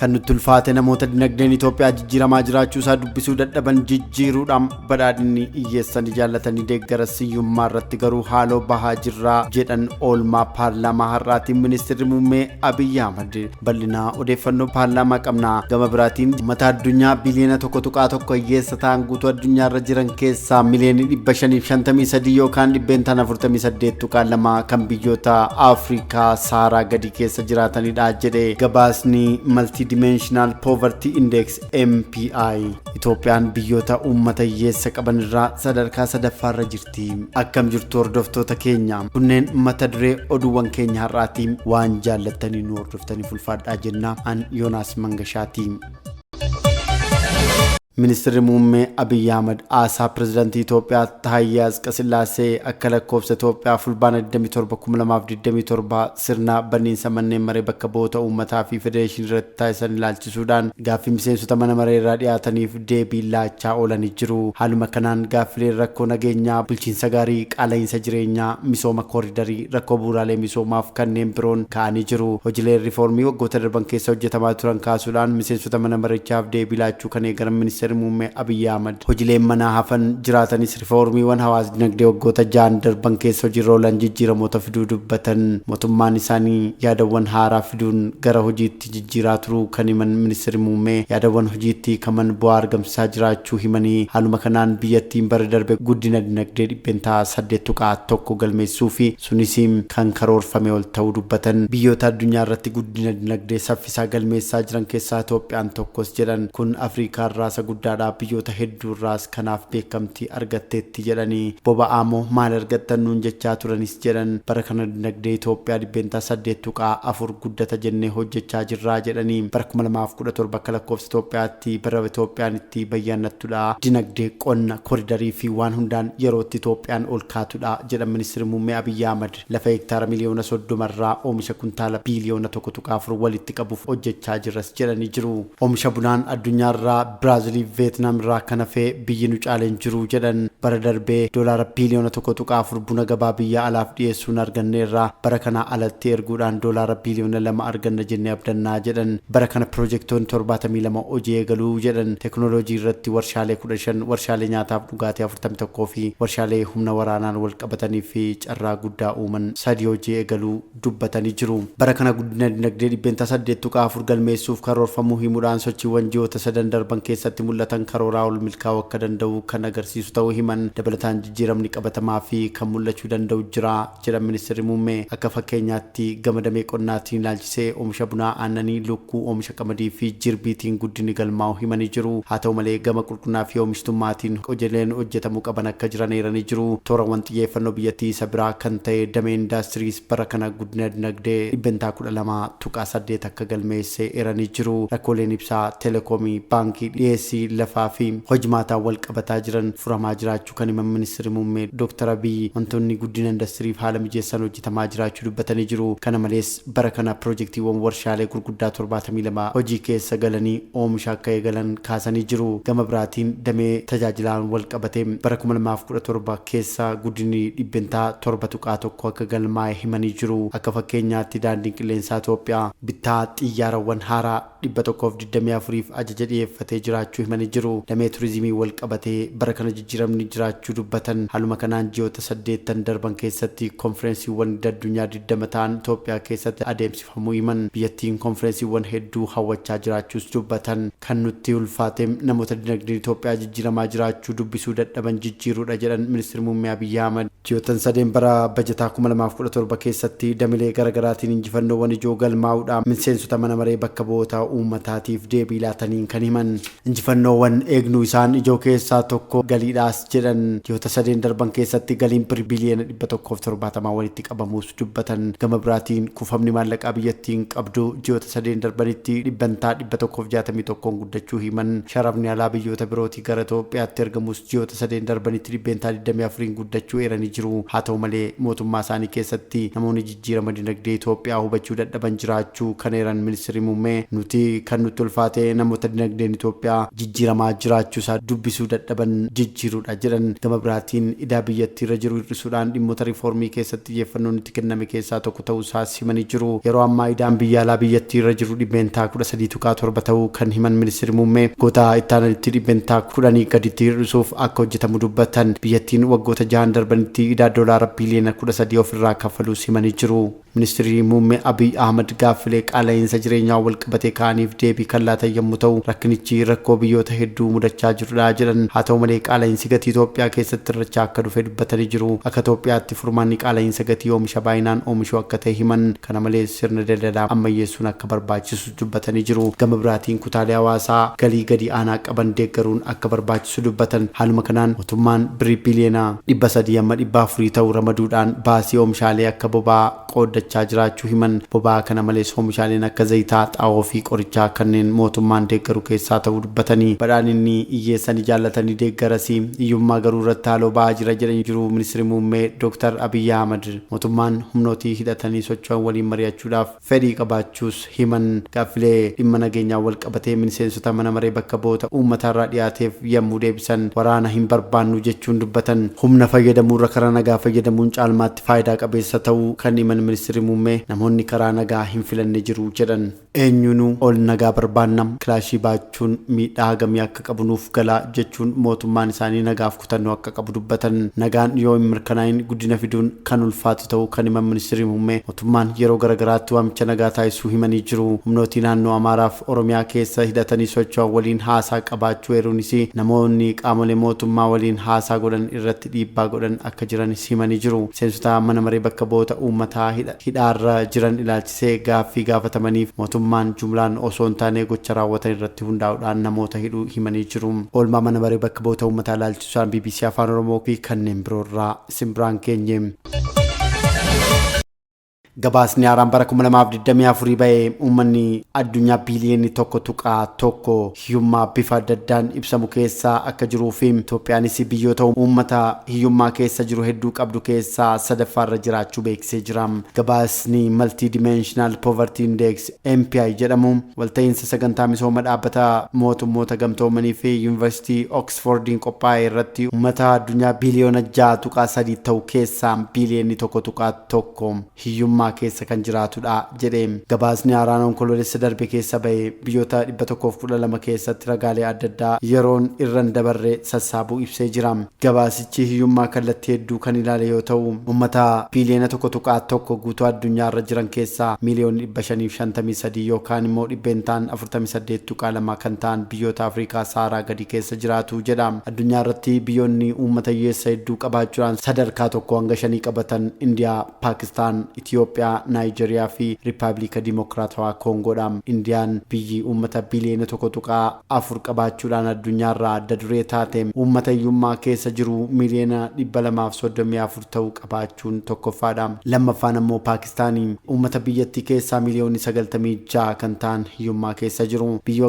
kan nutti ulfaate namoota dinagdeen Itoophiyaa jijjiiramaa jiraachuu isaa dubbisuu dadhaban jijjiiruudhaan badhaadhinni hiyyeessanii jaallatanii deeggaras hiyyummaa irratti garuu haaloo bahaa jirraa jedhan oolmaa paarlaamaa har'aatiin ministeerri muummee Abiyyi Ahmad bal'inaa odeeffannoo paarlaamaa qabna. Gama biraatiin uummata addunyaa biliyoona 1.1 hiyyeessa ta'an guutuu addunyaa irra jiran keessaa miliyoonii 553 yookaan 448 kan biyyoota Afrikaa Saaraa gadi keessa jiraatanidha jedhe gabaasni Multidimensional Poverty Index MPI. Itoophiyaan biyyoota uummata hiyyeessa qaban irraa sadarkaa sadaffaarra jirti. Akkam jirtu hordoftoota keenya, kunneen mata duree oduuwwan keenya har'aatiin waan jaallattanii nu hordoftaniif ulfaadhaa jenna. An Yoonaas Mangashaati. Ministeerri muummee Abiyyi Ahmad aasaa pirezidaantii Itoophiyaa Taayyaa Asqasillaasee akka lakkoofsa Itoophiyaa fulbaana 27 sirna baniinsa manneen maree bakka bu'oota uummataa fi federeeshinii irratti taasisan ilaalchisuudhaan gaaffii miseensota mana maree irraa dhiyaataniif deebii laachaa oolanii jiru. Haaluma kanaan gaaffileen rakkoo nageenyaa, bulchiinsa gaarii, qaala'insa jireenyaa, misooma kooriidarii, rakkoo bu'uuraalee misoomaaf kanneen biroon ka'anii jiru. Hojiileen riifoormii waggoota darban keessa hojjetamaa turan kaasuudhaan miseensota mana marichaaf deebii laachuu kan eegalan ministeerri muummee Abiyyi Ahmad hojiileen manaa hafan jiraatanis riifoormiiwwan hawaas dinagdee waggoota 6 darban keessa hojiirra oolan jijjiiramoota fiduu dubbatan. Mootummaan isaanii yaadawwan haaraa fiduun gara hojiitti jijjiiraa turuu kan himan ministeerri muummee yaadawwan hojiitti kaman bu'aa argamsiisaa jiraachuu himanii haaluma kanaan biyyattiin bara darbe guddina dinagdee 8.1 galmeessuu fi sunis kan karoorfame ol ta'uu dubbatan. Biyyoota addunyaa irratti guddina dinagdee saffisaa galmeessaa jiran keessaa Itoophiyaan tokkos jedhan. Kun Afrikaa irraa isa guddaadha, biyyoota hedduu irraas kanaaf beekamtii argatteetti jedhanii. Boba'aamoo maal argattan nuun jechaa turanis jedhan. Bara kana dinagdee Itoophiyaa 8.4 guddata jennee hojjechaa jirraa jedhanii. Bara 2017 akka lakkoofsa Itoophiyaatti bara Itoophiyaan itti bayyaannattudha. Dinagdee, qonna, kooriidarii fi waan hundaan yerootti Itoophiyaan ol kaatudha jedhan ministeerri muummee Abiyyi Ahmad. Lafa hektaara miliyoona 30 irraa oomisha kuntaala biliyoona 1.4 walitti qabuuf hojjechaa jirras jedhanii jiru. Oomisha bunaan addunyaa irraa Biraazilii, Vietnam irraa kan hafe biyyi nu caaleen jiru jedhan. Bara darbee doolaara biliyoona 1.4 buna gabaa biyya alaaf dhiyeessuun arganneerra. Bara kana alatti erguudhaan doolaara biliyoona 2 arganna jennee abdannaa jedhan. Bara kana piroojeektoonni 72 hojii eegaluu jedhan. Teknooloojii irratti warshaalee 15, warshaalee nyaataaf dhugaatii 41 fi warshaalee humna waraanaan wal qabatanii fi carraa guddaa uuman 3 hojii eegaluu dubbatanii jiru. Bara kana guddina dinagdee 8.4 galmeessuuf karoorfamuu himuudhaan sochiiwwan ji'oota 3 darban keessatti mul'atan karooraa ol milkaa'uu akka danda'u kan agarsiisu ta'uu himan. Dabalataan jijjiiramni qabatamaa fi kan mul'achuu danda'u jira jedhan ministeerri muummee. Akka fakkeenyaatti gama damee qonnaatiin ilaalchisee oomisha bunaa, aannanii, lukkuu, oomisha qamadii fi jirbiitiin guddinni galmaa'u himanii jiru. Haa ta'u malee gama qulqullina fi oomishtummaatiin hojiileen hojjetamuu qaban akka jiran eeranii jiru. Toorawwan xiyyeeffannoo biyyattii isa biraa kan ta'e damee indaastiriis bara kana guddina dinagdee 12.8 akka galmeesse eeranii jiru. Rakkooleen ibsaa, teleekoomii, baankii, dhiyeessii lafaa fi hojimaataan wal qabataa jiran furamaa jiraachuu kan himan ministeerri muummee Dr. Abiyyi wantoonni guddina indastiriif haala mijeessan hojjetamaa jiraachuu dubbatanii jiru. Kana malees bara kana piroojeektiiwwan warshaalee gurguddaa 72 hojii keessa galanii oomisha akka eegalan kaasanii jiru. Gama biraatiin damee tajaajilaan wal qabatee bara 2017 keessa guddinni 7.1 akka galmaa'e himanii jiru. Akka fakkeenyaatti daandiin qilleensaa Itoophiyaa bittaa xiyyaarawwan haaraa 124f ajaja dhiyeeffatee jiraachuu himanii jiru. Damee turizimii wal qabatee bara kana jijjiiramni jiraachuu dubbatan. Haaluma kanaan ji'oota 8 darban keessatti konferensiiwwan addunyaa 20 ta'an Itoophiyaa keessatti adeemsifamuu himan. Biyyattiin konferensiiwwan hedduu hawwachaa jiraachuus dubbatan. Kan nutti ulfaate namoota dinagdeen Itoophiyaa jijjiiramaa jiraachuu dubbisuu dadhaban jijjiiruudha jedhan ministeerri muummee Abiyyi Ahmad. Ji'oota 3 bara bajataa 2017 keessatti dameelee garaagaraatiin injifannoowwan ijoo galmaa'uudhaan miseensota mana maree bakka bu'oota uummataatiif deebii laataniin kan himan. Injifannoowwan eegnuu isaan ijoo keessaa tokko galiidhaas jedhan. Ji'oota 3 darban keessatti galiin biliyoona 170 walitti qabamuus dubbatan. Gama biraatiin kuufamni maallaqaa biyyattiin qabdu ji'oota 3 darbanitti 161 guddachuu himan. Sharafni alaa biyyoota birootii gara Itoophiyaatti ergamus ji'oota 3 darbanitti 24 guddachuu eeranii jiru. Haa ta'u malee mootummaa isaanii keessatti namoonni jijjiirama dinagdee Itoophiyaa hubachuu dadhaban jiraachuu kan eeran ministeerri muummee nuti kan nutti ulfaate namoota dinagdeen Itoophiyaa jijjiiramaa jiraachuusaa dubbisuu dadhaban jijjiiruudha jedhan. Gama biraatiin idaa biyyattii irra jiru hir'isuudhaan dhimmoota riifoormii keessatti xiyyeeffannoon itti kenname keessaa tokko ta'uusaa himanii jiru. Yeroo ammaa idaan biyya alaa biyyattii irra jiru dhibbeentaa 13.7 ta'uu kan himan ministeerri muummee goota ittaananitti dhibbeentaa 10 gaditti hir'isuuf akka hojjetamu dubbatan. Biyyattiin waggoota 6 darbanitti idaa doolaara biliyoona 13 ofirraa kaffaluus himanii jiru. Ministeerri muummee Abiy Ahmed gaaffilee qaala'insa jireenyaa wal qabatee ka'aniif deebii kan laatan yommuu ta'u, rakkinichi rakkoo biyyoota hedduu mudachaa jirudha jedhan. Haa ta'u malee qaala'insi gatii Itoophiyaa keessatti irrachaa akka dhufe dubbatanii jiru. Akka Itoophiyaatti furmaanni qaala'insa gatii oomisha baay'inaan oomishuu akka ta'e himan. Kana malees sirna daldalaa ammayyeessuun akka barbaachisu dubbatanii jiru. Gama biraatiin kutaalee hawaasaa galii gadi aanaa qaban deeggaruun akka barbaachisu dubbatan. Haaluma kanaan mootummaan birrii biliyoona 300 amma 400 ta'u ramaduudhaan baasii oomishaalee akka boba'aa qooddachaa jiraachuu himan. Boba'aa kana malees oomishaaleen akka zayitaa, xaa'oo fi qorichaa kanneen mootummaan deeggaru keessaa ta'uu dubbatanii. Badhaadhinni hiyyeessanii jaallatanii deeggarasii hiyyummaa garuu irratti haaloo ba'aa jira jedhanii jiru. Ministeerri muummee Dr. Abiy Ahmed mootummaan humnootii hidhatanii socho'an waliin mari'achuudhaaf fedhii qabaachuus himan. Gaaffilee dhimma nageenyaa wal qabatee miseensota mana maree bakka bu'oota uummatarraa dhiyaateef yommuu deebisan waraana hin barbaannu jechuun dubbatan. Humna fayyadamuurra karaa nagaa fayyadamuun caalmaatti faayidaa qabeessa ta'uu kan himan ministeerri muummee namoonni karaa nagaa hin filanne jiru jedhan. Eenyuunuu ol nagaa barbaanna, kilaashii baachuun miidhaa hagamii akka qabu nuuf gala jechuun mootummaan isaanii nagaaf kutannoo akka qabu dubbatan. Nagaan yoo hin mirkanaa'in guddina fiduun kan ulfaatu ta'uu kan himan ministeerri muummee mootummaan yeroo garagaraatti waamicha nagaa taasisuu himanii jiru. Humnootii naannoo Amaaraaf Oromiyaa keessa hidhatanii socho'an waliin haasaa qabaachuu eeruunis namoonni qaamolee mootummaa waliin haasaa godhan irratti dhiibbaa godhan akka jiranis himanii jiru. Miseensota mana maree bakka bu'oota uummataa hidhaarra jiran ilaalchisee gaaffii gaafatamaniif mootummaan jumlaan osoo hin taane gocha raawwatan irratti hundaa'uudhaan namoota hidhuu himanii jiru. Oolmaa mana maree bakka bu'oota uummataa ilaalchisuudhaan BBC Afaan Oromoo fi kanneen biroorraa isin biraan keenye. Gabaasni haaraan bara 2024 ba'ee uummanni addunyaa biliyoonni 1.1 hiyyummaa bifa adda addaan ibsamu keessaa akka jiruu fi Itoophiyaanis biyyoota uummata hiyyummaa keessa jiru hedduu qabdu keessaa sadaffaarra jiraachuu beeksisee jira. Gabaasni Multi Dimensional Poverty Index MPI jedhamu walta'iinsa sagantaa misooma dhaabbata mootummoota gamtoomanii fi Yuunivarsiitii Oxfordiin qophaa'e irratti uummata addunyaa biliyoona 6.3 ta'u keessaa biliyoonni 1.1 hiyyummaa keessa kan jiraatudha jedhee. Gabaasni haaraan onkoloolessa darbe keessa ba'e biyyoota 112 keessatti ragaalee adda addaa yeroon irran dabarre sassaabuu ibsee jira. Gabaasichi hiyyummaa kallattii hedduu kan ilaale yoo ta'u uummata biliyoona 1.1 guutuu addunyaa irra jiran keessaa miliyoona 553 yookaan immoo dhibbeentaan 48.2 kan ta'an biyyoota Afrikaa Saaraa gadi keessa jiraatu jedha. Addunyaa irratti biyyoonni uummata hiyyeessa hedduu qabaachuudhaan sadarkaa 1-5 qabatan Indiyaa, Paakistaan, Itiyoophiyaa, Naayijeriyaa fi Riippaabilika Dimokiraatawaa Koongoodha. Indiyaan biyyi uummata biliyoona 1.4 qabaachuudhaan addunyaarraa adda duree taate uummata hiyyummaa keessa jiru miliyoona 234 ta'uu qabaachuun tokkoffaadha. Lammaffaan ammoo Paakistaanii uummata biyyattii keessaa miliyoonni 96 kan ta'an hiyyummaa keessa jiru. Biyyi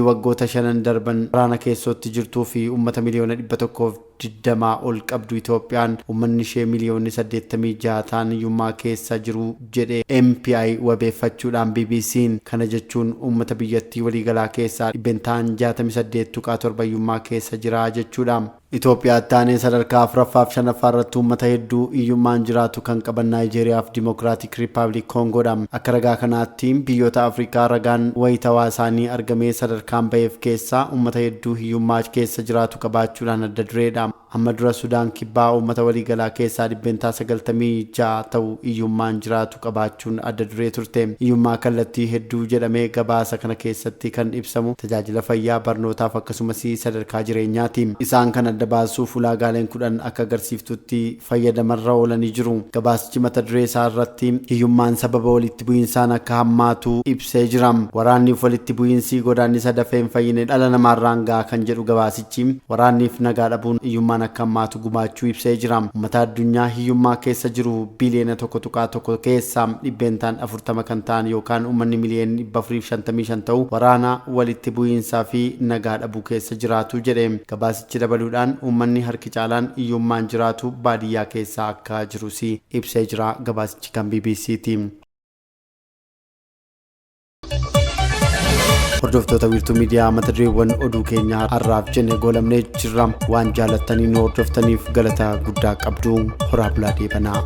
waggoota 5 darban waraana keessatti jirtuu fi uummata miliyoona 120 ol qabdu Itoophiyaan uummanni ishee miliyoonni 86 ta'an hiyyummaa keessa jiru jedhe MPI wabeeffachuudhaan BBC'n. Kana jechuun uummata biyyattii waliigalaa keessaa dhibbeentaan 68.7 hiyyummaa keessa jira jechuudha. Itoophiyaa taanee sadarkaa 4ffaaf 5ffaa irratti uummata hedduu hiyyummaan jiraatu kan qaban Naayijeriyaa fi Dimokiraatik Riippaabilik Koongoodha. Akka ragaa kanaatti biyyoota Afrikaa ragaan wayitawaa isaanii argamee sadarkaan ba'eef keessaa uummata hedduu hiyyummaa keessa jiraatu qabaachuudhaan adda dureedha. Amma dura Sudaan kibbaa uummata waliigalaa keessaa dhibbeentaa 96 ta'u hiyyummaan jiraatu qabaachuun adda duree turte. Hiyyummaa kallattii hedduu jedhamee gabaasa kana keessatti kan ibsamu tajaajila fayyaa, barnootaaf akkasumas sadarkaa jireenyaati. Isaan kan adda baasuuf ulaagaaleen 10 akka agarsiiftutti fayyadamarra oolanii jiru. Gabaasichi mata duree isaa irratti hiyyummaan sababa walitti bu'iinsaan akka hammaatu ibsee jira. Waraanniif walitti bu'iinsi godaannisa dafee hin fayyine dhala namaarraan ga'a kan jedhu gabaasichi waraanniif nagaa dhabuun hiyyummaan akka hammaatu gumaachuu ibsee jira. Uummata addunyaa hiyyummaa keessa jiru biliyoona 1.1 keessaa dhibbeentaan 40 kan ta'an yookaan uummanni miliyoona 455 ta'u waraana walitti bu'iinsaa fi nagaa dhabuu keessa jiraatu jedhe. Gabaasichi dabaluudhaan uummanni harki caalaan hiyyummaan jiraatu baadiyyaa keessa akka jirus ibsee jira. Gabaasichi kan BBC'ti. hordoftoota wiirtuu miidiyaa mata dureewwan oduu keenya har'aaf jenne goolabnee jirra waan jaalattanii nu hordoftaniif galata guddaa qabdu. Horaa bulaa deebanaa.